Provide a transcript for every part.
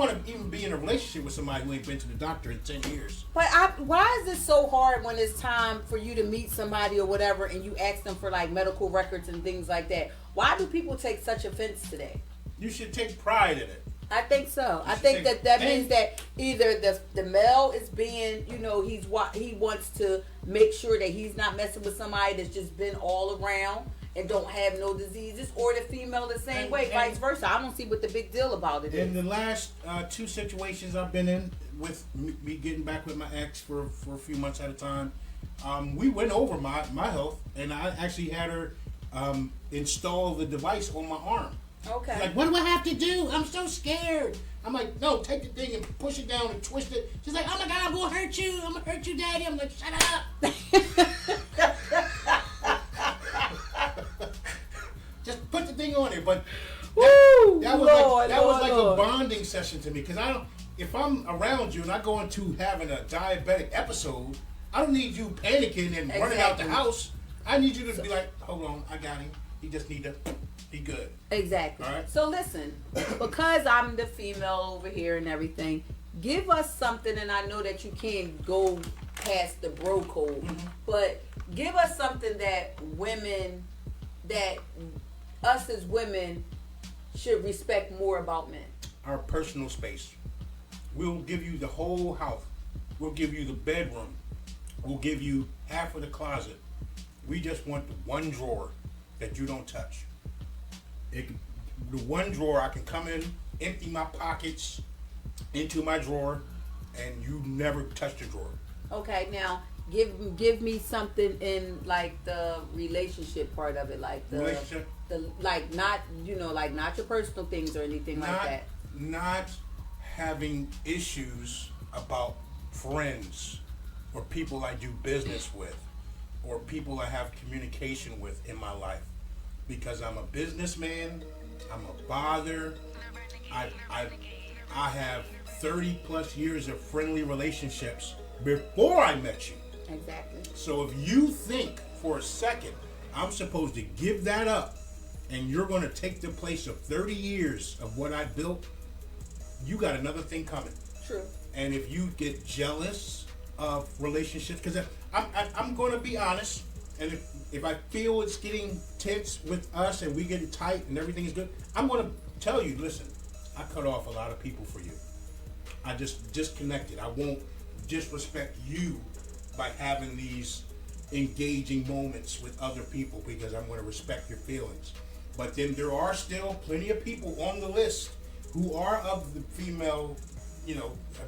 want to even be in a relationship with somebody who ain't been to the doctor in 10 years. But why is it so hard when it's time for you to meet somebody or whatever and you ask them for like medical records and things like that? Why do people take such offense today? You should take pride in it. I think so. I think that means that either the male is being, he wants to make sure that he's not messing with somebody that's just been all around and don't have no diseases, or the female the same way, vice versa. I don't see what the big deal about it is. In the last 2 situations I've been in with me getting back with my ex for a few months at a time, we went over my health, and I actually had her install the device on my arm. Okay. She's like, what do I have to do? I'm so scared. I'm like, no, take the thing and push it down and twist it. She's like, oh my God, I'm gonna hurt you. I'm gonna hurt you, Daddy. I'm like, shut up. Just put the thing on there. But that was like a bonding session to me, because if I'm around you and I go into having a diabetic episode, I don't need you panicking and running out the house. I need you to be like, hold on, I got him. He just need to be good. Exactly. All right? So listen, because I'm the female over here and everything, give us something, and I know that you can't go past the bro code, but give us something that us as women should respect more about men. Our personal space. We'll give you the whole house. We'll give you the bedroom. We'll give you half of the closet. We just want the one drawer that you don't touch. The one drawer I can come in, empty my pockets into my drawer, and you never touch the drawer. Okay, now give me something in like the relationship part of it, like the relationship, like not not your personal things or anything like that. Not having issues about friends or people I do business with or people I have communication with in my life, because I'm a businessman. I'm a father. I have 30 plus years of friendly relationships before I met you. Exactly. So if you think for a second I'm supposed to give that up and you're going to take the place of 30 years of what I built, you got another thing coming. True. And if you get jealous of relationships, because I'm going to be honest, and if I feel it's getting tense with us and we getting tight and everything is good, I'm going to tell you, listen, I cut off a lot of people for you. I just disconnected. I won't disrespect you by having these engaging moments with other people, because I'm going to respect your feelings. But then there are still plenty of people on the list who are of the female, I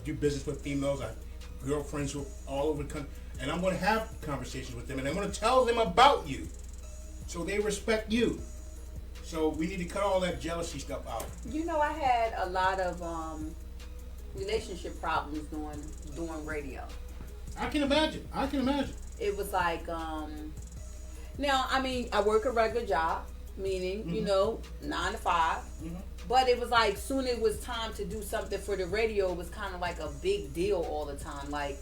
do business with females. I have girlfriends who are all over the country. And I'm going to have conversations with them, and I'm going to tell them about you so they respect you. So we need to cut all that jealousy stuff out. I had a lot of relationship problems doing radio. I can imagine. It was like, now, I work a regular job, meaning, 9 to 5. Mm-hmm. But it was like, soon it was time to do something for the radio, it was kind of like a big deal all the time. Like,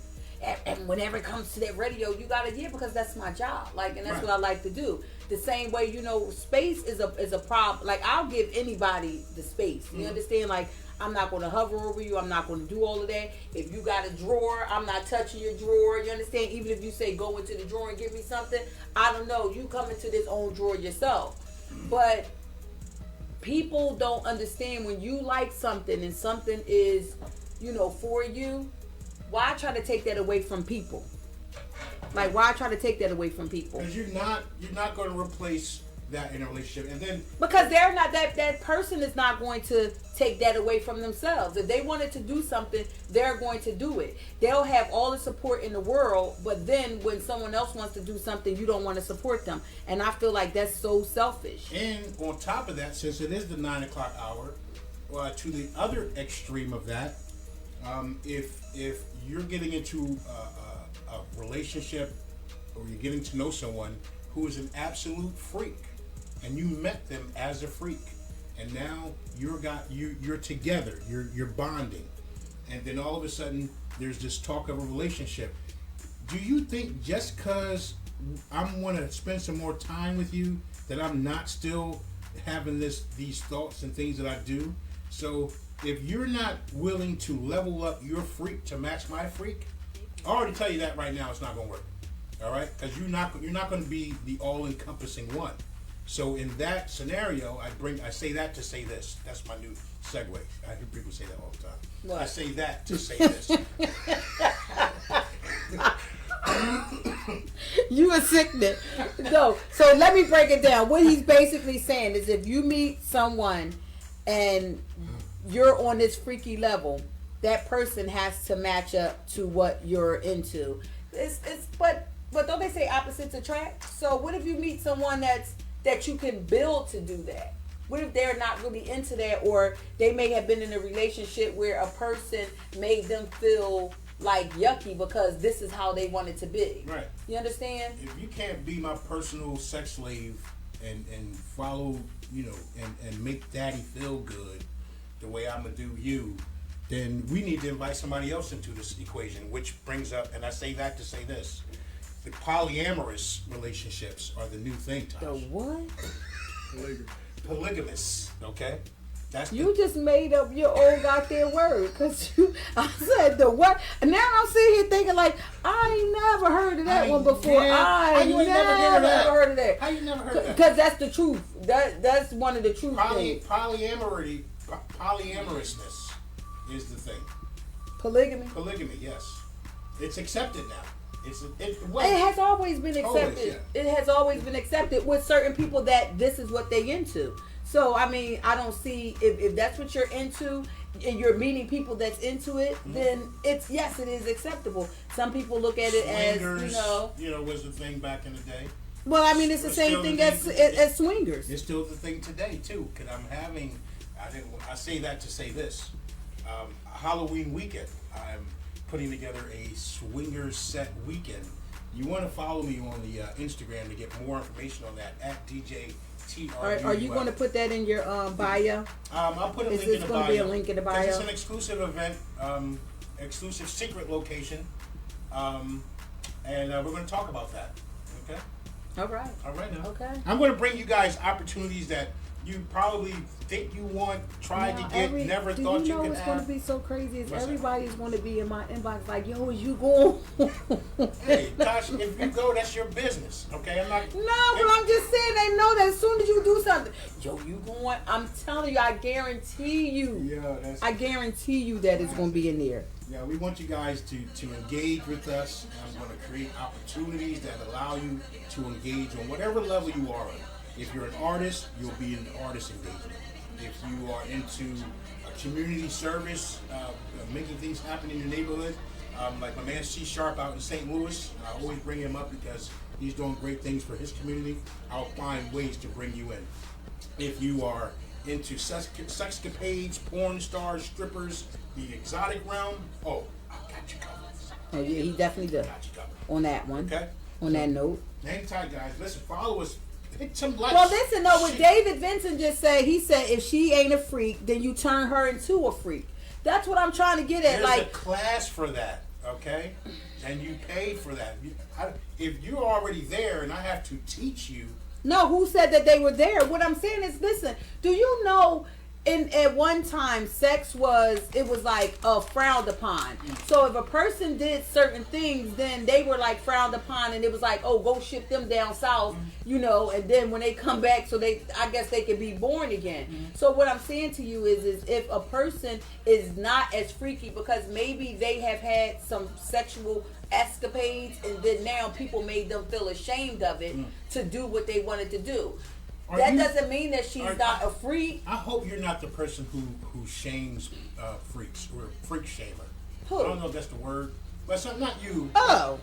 and whenever it comes to that radio, you got to because that's my job. Like, and that's right. What I like to do. The same way, space is a problem. Like, I'll give anybody the space. You understand? Like, I'm not going to hover over you. I'm not going to do all of that. If you got a drawer, I'm not touching your drawer. You understand? Even if you say go into the drawer and give me something, I don't know. You come into this own drawer yourself. But people don't understand when you like something and something is, for you. Why try to take that away from people? Like, why try to take that away from people? Because you're not going to replace that in a relationship, and then because they're not that person is not going to take that away from themselves. If they wanted to do something, they're going to do it. They'll have all the support in the world, but then when someone else wants to do something, you don't want to support them. And I feel like that's so selfish. And on top of that, since it is the 9 o'clock hour, to the other extreme of that, if you're getting into a relationship or you're getting to know someone who is an absolute freak, and you met them as a freak, and now you're together, you're bonding, and then all of a sudden there's this talk of a relationship. Do you think just because I'm going to spend some more time with you that I'm not still having these thoughts and things that I do? So if you're not willing to level up your freak to match my freak, I already tell you that right now, it's not gonna work. All right, because you're not going to be the all-encompassing one. So in that scenario, I say that to say this. That's my new segue. I hear people say that all the time. What? I say that to say this. You a sickness. No, so let me break it down. What he's basically saying is, if you meet someone and you're on this freaky level, that person has to match up to what you're into. But don't they say opposites attract? So what if you meet someone that you can build to do that? What if they're not really into that, or they may have been in a relationship where a person made them feel like yucky because this is how they want it to be? Right. You understand? If you can't be my personal sex slave and follow, and make daddy feel good the way I'm gonna do you, then we need to invite somebody else into this equation, which brings up, and I say that to say this. The polyamorous relationships are the new thing, Tosh. The what? Polygamous, okay? You just made up your own goddamn word, cause I said the what? And now I'm sitting here thinking like, I ain't never heard of that one before. I ain't never heard of that. How you never heard of that? Cause that's the truth. That's one of the truth things. Polyamorousness is the thing. Polygamy, yes. It's accepted now. It has always been accepted. Always, yeah. It has always been accepted with certain people that this is what they into. So I mean, I don't see if that's what you're into and you're meeting people that's into it, then it is acceptable. Some people look at it swingers, as was the thing back in the day. Well, I mean, it's the same thing as swingers. It's still the thing today too. Because I say that to say this. Halloween weekend, I'm putting together a swingers set weekend. You want to follow me on the Instagram to get more information on that at DJ TRU. Are you going to put that in your bio? I'll put a link in the bio. Is this going to be a link in the bio? It's an exclusive event, exclusive secret location, and we're going to talk about that. Okay. All right. All right now. Okay. I'm going to bring you guys opportunities that you probably think you want, tried to get, never thought you could have. Do you know what's going to be so crazy is everybody's going to be in my inbox like, yo, is you going? Hey, Tosh, if you go, that's your business, okay? I'm not. No, but I'm just saying they know that as soon as you do something, yo, you going? I'm telling you, I guarantee you. Yeah, I guarantee you that it's going to be in there. Yeah, we want you guys to engage with us. I'm going to create opportunities that allow you to engage on whatever level you are on. If you're an artist, you'll be in an artist engagement. If you are into community service, making things happen in your neighborhood, like my man C Sharp out in St. Louis, I always bring him up because he's doing great things for his community. I'll find ways to bring you in. If you are into sexcapades, porn stars, strippers, the exotic realm, I got you covered. Oh yeah, he definitely does. Got you covered. On that one. Okay. On that note. Hang tight, guys. Listen, follow us. Well, listen, though, what David Vincent just said, he said if she ain't a freak, then you turn her into a freak. That's what I'm trying to get at. There's a class for that, okay? And you pay for that. If you're already there and I have to teach you. No, who said that they were there? What I'm saying is, listen, do you know at one time sex was like frowned upon. So if a person did certain things, then they were like frowned upon, and it was like, oh, go ship them down south, and then when they come back, so I guess they could be born again. So what I'm saying to you is if a person is not as freaky because maybe they have had some sexual escapades and then now people made them feel ashamed of it to do what they wanted to do. That doesn't mean that she's not a freak. I hope you're not the person who shames freaks or freak shamer. Who? I don't know if that's the word, but it's not you. Oh.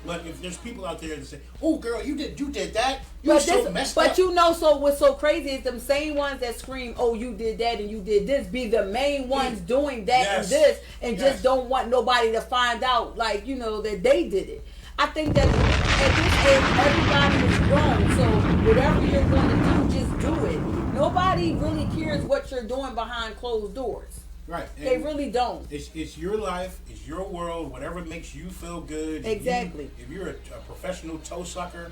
But if there's people out there that say, "Oh, girl, you did that. You so messed up." But so what's so crazy is them same ones that scream, "Oh, you did that and you did this," be the main ones doing that and this, and just don't want nobody to find out, like that they did it. I think that at this age, everybody is grown, so whatever you're going to do, just do it. Nobody really cares what you're doing behind closed doors. Right. And they really don't. It's your life, it's your world, whatever makes you feel good. Exactly. If you're a professional toe sucker,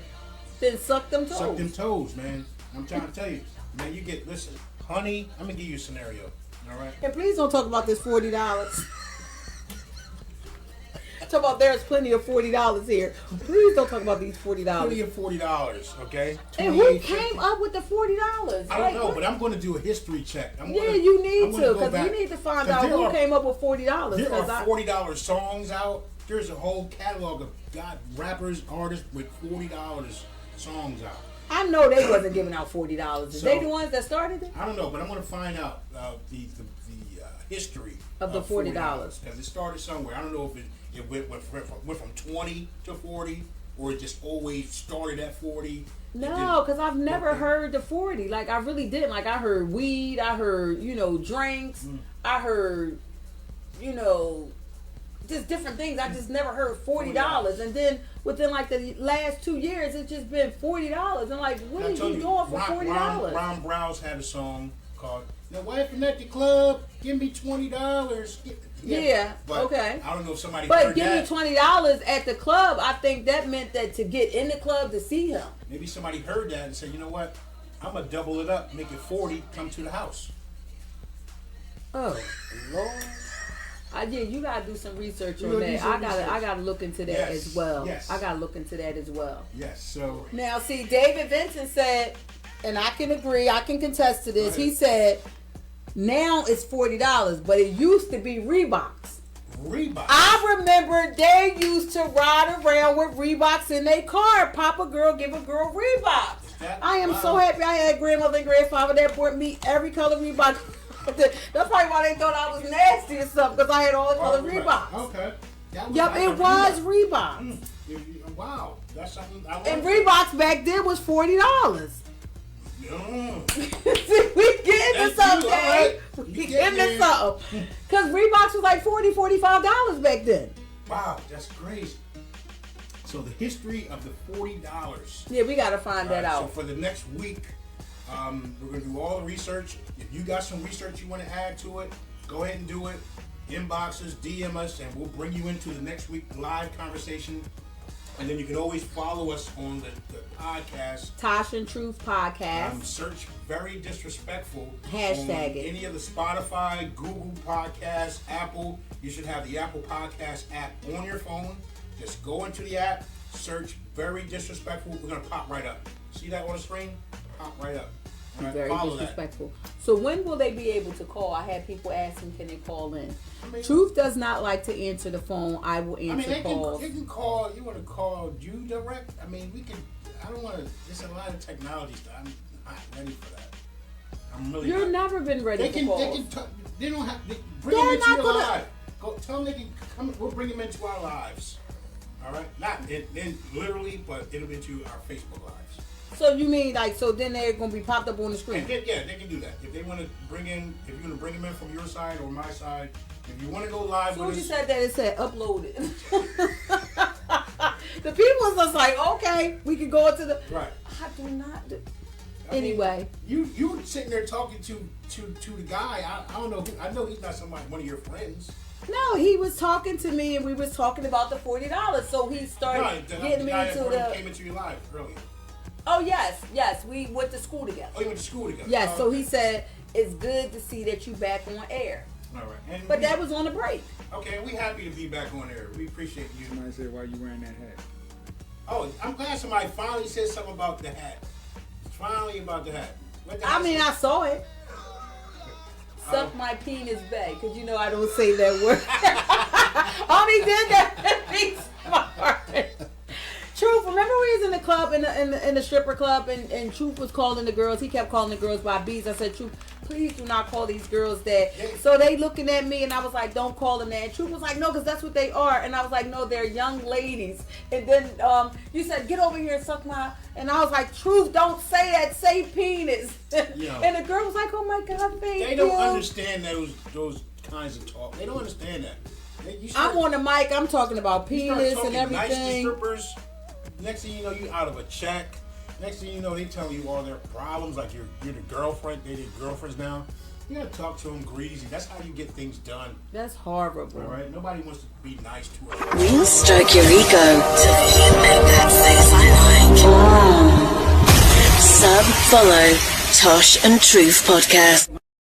then suck them toes. Suck them toes, man. I'm trying to tell you. Man, listen, honey, I'm going to give you a scenario. All right. And please don't talk about this $40. Talk about there's plenty of $40 here. Please don't talk about these $40. Plenty of $40, okay? And who came up with the $40? I don't know, but I'm going to do a history check. You need to, because we need to find out who came up with $40. There are $40 songs out. There's a whole catalog of rappers, artists with $40 songs out. I know they wasn't giving out $40. Is they the ones that started it? I don't know, but I'm going to find out the history of the $40. Because it started somewhere. I don't know if it went from 20 to 40, or it just always started at 40. No, because I've never heard the 40. Like, I really didn't. Like, I heard weed. I heard, drinks. I heard, just different things. I just never heard $40. And then within, like, the last 2 years, it's just been $40. And, like, what are you doing for $40? Ron Browse had a song called, "Now, wife at the club, give me $20. Yeah, but okay. I don't know if somebody But heard give that. me $20 at the club. I think that meant that to get in the club to see him. Maybe somebody heard that and said, you know what? I'm going to double it up, make it 40, come to the house. Oh, Lord. You gotta do some research on that. I gotta look into that as well. Yes. I gotta look into that as well. Yes. So now, see, David Vincent said, and I can agree, I can contest to this. He said, now it's $40, but it used to be Reeboks. I remember they used to ride around with Reeboks in their car. Pop a girl, give a girl Reeboks. I am so happy I had grandmother and grandfather that bought me every color Reebok. That's probably why they thought I was nasty or something, because I had all the color Reeboks. Okay. Yep, it was Reeboks. Wow, that's something I like. And Reeboks back then was $40. We getting to something, Dave. We getting to something. Because Reeboks was like $40, $45 back then. Wow, that's crazy. So the history of the $40. Yeah, we got to find that out. So for the next week, we're going to do all the research. If you got some research you want to add to it, go ahead and do it. Inbox us, DM us, and we'll bring you into the next week live conversation. And then you can always follow us on the podcast. Tosh and Truuf podcast. Search Very Disrespectful. Hashtag it. Any of the Spotify, Google Podcasts, Apple. You should have the Apple Podcast app on your phone. Just go into the app, search Very Disrespectful. We're going to pop right up. See that on the screen? Pop right up. Right, very disrespectful. That. So when will they be able to call? I had people asking, can they call in? Truuf does not like to answer the phone. I will answer calls. They can call. You want to call you direct? I mean, we can. I don't want to. There's a lot of technology stuff. I'm not ready for that. I'm really. You've never been ready for calls. They don't have. Bring them into your live. Go tell them they can come. We'll bring them into our lives. All right, not in literally, but it'll be into our Facebook lives. So you mean so then they're gonna be popped up on the screen? They can do that. If they want to bring in, if you're gonna bring them in from your side or my side, if you want to go live with us. You said that, it said uploaded. The people was just like, okay, we can go into the. Right. I do not. Anyway, you were sitting there talking to the guy. I don't know. I know he's not one of your friends. No, he was talking to me, and we was talking about the $40. So he started getting me into the. Came into your live earlier. Oh yes, we went to school together. Oh, you went to school together. Yes, so he said it's good to see that you back on air. All right, but that was on a break. Okay, we happy to be back on air. We appreciate you. Somebody said, "Why you wearing that hat?" Oh, I'm glad somebody finally said something about the hat. Finally about the hat. I saw it. Suck my penis back, because I don't say that word. Only did that to be smart. Truuf, remember we was in the club, in the stripper club, and Truuf was calling the girls. He kept calling the girls by B's. I said, Truuf, please do not call these girls that. Yeah. So they looking at me, and I was like, don't call them that. And Truuf was like, no, because that's what they are. And I was like, no, they're young ladies. And then you said, get over here and suck my. And I was like, Truuf, don't say that. Say penis. Yeah. And the girl was like, oh my God, thank you. They don't understand those kinds of talk. They don't understand that. I'm on the mic. I'm talking about penis and everything. Nice to strippers. Next thing you know, you out of a check. Next thing you know, they telling you all their problems, like you're the girlfriend. They did girlfriends now. You gotta talk to them greasy. That's how you get things done. That's horrible. All right, nobody wants to be nice to her. We'll stroke your ego till you make that face I like. Sub follow Tosh and Truuf podcast.